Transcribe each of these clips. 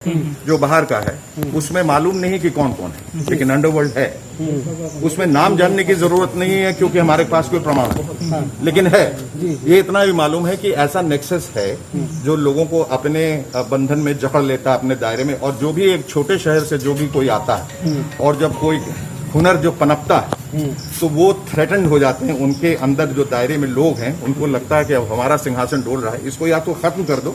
जो बाहर का है उसमें मालूम नहीं कि कौन कौन है, लेकिन अंडरवर्ल्ड है। उसमें नाम जानने की जरूरत नहीं है क्योंकि हमारे पास कोई प्रमाण है, लेकिन है। ये इतना भी मालूम है कि ऐसा नेक्सस है जो लोगों को अपने बंधन में जकड़ लेता है, अपने दायरे में। और जो भी एक छोटे शहर से जो भी कोई आता है और जब कोई हुनर जो पनपता है तो वो थ्रेटन्ड हो जाते हैं। उनके अंदर जो दायरे में लोग हैं उनको लगता है कि अब हमारा सिंहासन डोल रहा है, इसको या तो खत्म कर दो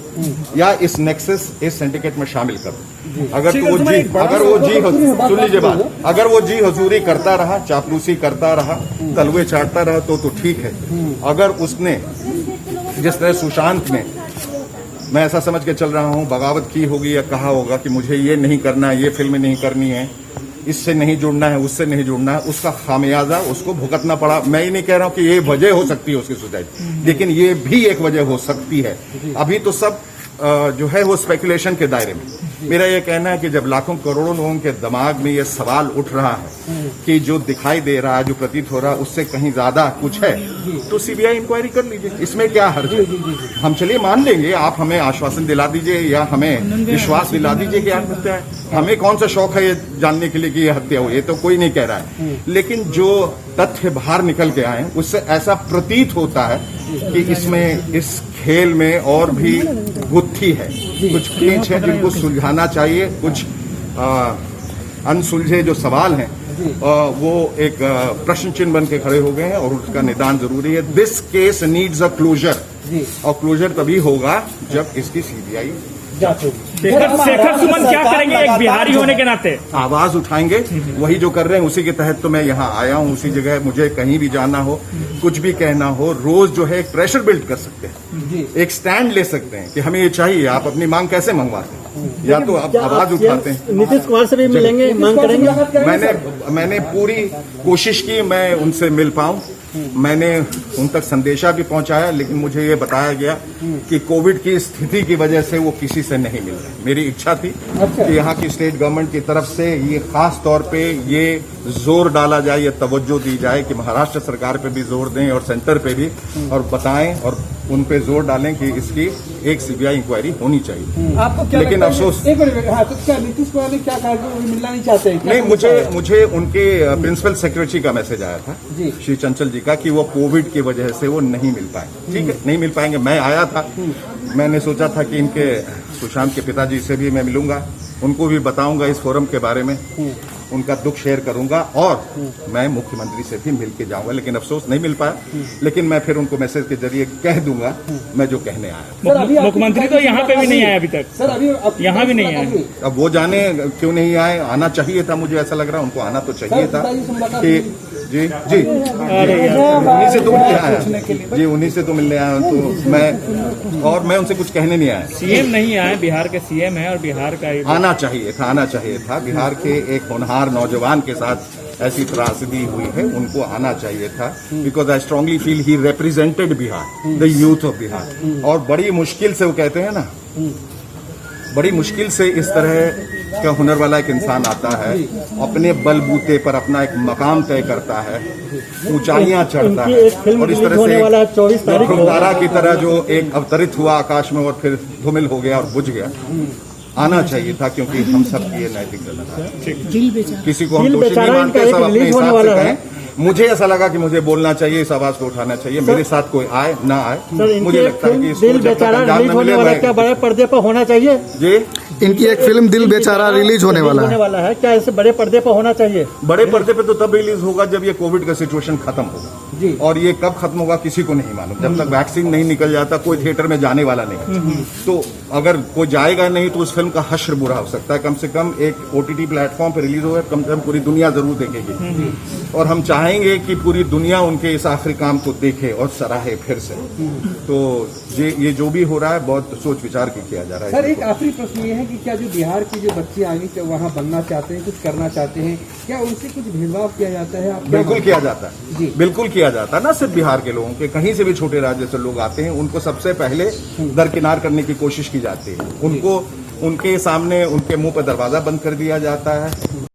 या इस नेक्सस, इस सिंडिकेट में शामिल कर दो। अगर वो सुन लीजिए बात, अगर वो जी हजूरी करता रहा, चापलूसी करता रहा, तलवे चाटता रहा तो ठीक है। अगर उसने जिस तरह सुशांत ने, मैं ऐसा समझ के चल रहा हूं, बगावत की होगी या कहा होगा कि मुझे ये नहीं करना है, ये फिल्म नहीं करनी है, इससे नहीं जुड़ना है, उससे नहीं जुड़ना है, उसका खामियाजा उसको भुगतना पड़ा। मैं ही नहीं कह रहा हूं कि ये वजह हो सकती है उसकी सुसाइड, लेकिन ये भी एक वजह हो सकती है। अभी तो सब जो है वो स्पेकुलेशन के दायरे में। मेरा ये कहना है कि जब लाखों करोड़ों लोगों के दिमाग में ये सवाल उठ रहा है कि जो दिखाई दे रहा है, जो प्रतीत हो रहा है, उससे कहीं ज्यादा कुछ है, तो सीबीआई इंक्वायरी कर लीजिए। इसमें क्या हर्ज है? हम चलिए मान लेंगे, आप हमें आश्वासन दिला दीजिए या हमें विश्वास दिला दीजिए कि आत्महत्या है। हमें कौन सा शौक है ये जानने के लिए कि ये हत्या हुई, ये तो कोई नहीं कह रहा है। लेकिन जो तथ्य बाहर निकल के आए उससे ऐसा प्रतीत होता है कि इसमें, इस खेल में और भी गुत्थी है, कुछ पेच है जिनको सुलझाना चाहिए। कुछ अनसुलझे जो सवाल हैं वो एक प्रश्न चिन्ह बन के खड़े हो गए हैं और उसका निदान जरूरी है। This case needs a closure, और क्लोजर तभी होगा जब इसकी सीबीआई शेखर सुमन क्या करेंगे एक बिहारी होने के नाते? आवाज उठाएंगे, वही जो कर रहे हैं उसी के तहत तो मैं यहाँ आया हूँ। उसी जगह मुझे कहीं भी जाना हो, कुछ भी कहना हो, रोज जो है एक प्रेशर बिल्ड कर सकते हैं, एक स्टैंड ले सकते हैं कि हमें ये चाहिए। आप अपनी मांग कैसे मंगवाते हैं? या तो आप आवाज उठाते हैं। नीतीश कुमार से भी मिलेंगे, मांग करेंगे? मैंने पूरी कोशिश की मैं उनसे मिल पाऊं। मैंने उन तक संदेशा भी पहुंचाया, लेकिन मुझे ये बताया गया कि कोविड की स्थिति की वजह से वो किसी से नहीं मिल रहे। मेरी इच्छा थी कि यहाँ की स्टेट गवर्नमेंट की तरफ से ये खास तौर पे ये जोर डाला जाए, ये तवज्जो दी जाए कि महाराष्ट्र सरकार पे भी जोर दें और सेंटर पे भी, और बताएं और उन पे जोर डालें कि इसकी एक सीबीआई इंक्वायरी होनी चाहिए। आपको क्या लेकिन अफसोस, तो क्या नीतीश कुमार ने क्या कहा, मिलना नहीं चाहते हैं? नहीं, मुझे उनके प्रिंसिपल सेक्रेटरी का मैसेज आया था श्री चंचल जी का कि वो कोविड की वजह से वो नहीं मिल पाए। ठीक है, नहीं मिल पाएंगे। मैं आया था, मैंने सोचा था कि इनके सुशांत के पिताजी से भी मैं मिलूंगा, उनको भी बताऊंगा इस फोरम के बारे में, उनका दुख शेयर करूंगा और मैं मुख्यमंत्री से भी मिल के जाऊंगा। लेकिन अफसोस नहीं मिल पाया, लेकिन मैं फिर उनको मैसेज के जरिए कह दूंगा मैं जो कहने आया। मुख्यमंत्री तो यहाँ पे भी नहीं आया अभी तक। सर अभी यहाँ भी नहीं आए। अब वो जाने क्यों नहीं आए, आना चाहिए था। मुझे ऐसा लग रहा है उनको आना तो चाहिए था कि जी उन्हीं से तो मिलने आया, जी उन्हीं से तो मिलने आया। तो मैं उनसे कुछ कहने नहीं आया। सीएम नहीं आए, बिहार के सीएम है और बिहार का आना चाहिए था। बिहार के एक होनहार नौजवान के साथ ऐसी त्रासदी हुई है, उनको आना चाहिए था। Because I strongly feel he represented Bihar, the youth of Bihar. और बड़ी मुश्किल से, वो कहते हैं ना, बड़ी मुश्किल से इस तरह का हुनर वाला एक इंसान आता है, अपने बलबूते पर अपना एक मकाम तय करता है, ऊंचाइयां चढ़ता है, और इस तरह से तारा की तरह जो एक अवतरित हुआ आकाश में और फिर धूमिल हो गया और बुझ गया। आना चाहिए था क्योंकि हम सब की ये नैतिक जिम्मेदारी है। किसी को हम दोषी नहीं मानते, सब अपने हिसाब से कहें। मुझे ऐसा लगा कि मुझे बोलना चाहिए, इस आवाज को उठाना चाहिए। मेरे साथ कोई आए ना आए, मुझे लगता है कि दिल बेचारा रिलीज होने वाला क्या बड़े पर्दे पर होना चाहिए? जी, इनकी एक फिल्म दिल बेचारा रिलीज होने वाला है। क्या इसे बड़े पर्दे पर होना चाहिए? बड़े पर्दे पे तो तब रिलीज होगा जब ये कोविड का सिचुएशन खत्म होगा जी। और ये कब खत्म होगा किसी को नहीं मालूम। जब तक वैक्सीन नहीं निकल जाता कोई थिएटर में जाने वाला नहीं। तो अगर कोई जाएगा नहीं तो उस फिल्म का हश्र बुरा हो सकता है। कम से कम एक OTT प्लेटफॉर्म पे रिलीज होगा, कम से कम पूरी दुनिया जरूर देखेगी, और हम चाहेंगे कि पूरी दुनिया उनके इस आखिरी काम को देखे और सराहे फिर से। तो ये जो भी हो रहा है बहुत सोच विचार के किया जा रहा है। सर एक आखिरी प्रश्न ये है कि क्या जो बिहार की जो बच्चे आगे वहाँ बनना चाहते हैं, कुछ करना चाहते हैं, क्या उनसे कुछ भेदभाव किया जाता है? बिल्कुल किया जाता है, बिल्कुल किया जाता है। ना सिर्फ बिहार के लोगों के, कहीं से भी छोटे राज्य से लोग आते हैं, उनको सबसे पहले दरकिनार करने की कोशिश की जाती है। उनको उनके सामने, उनके मुंह पर दरवाजा बंद कर दिया जाता है,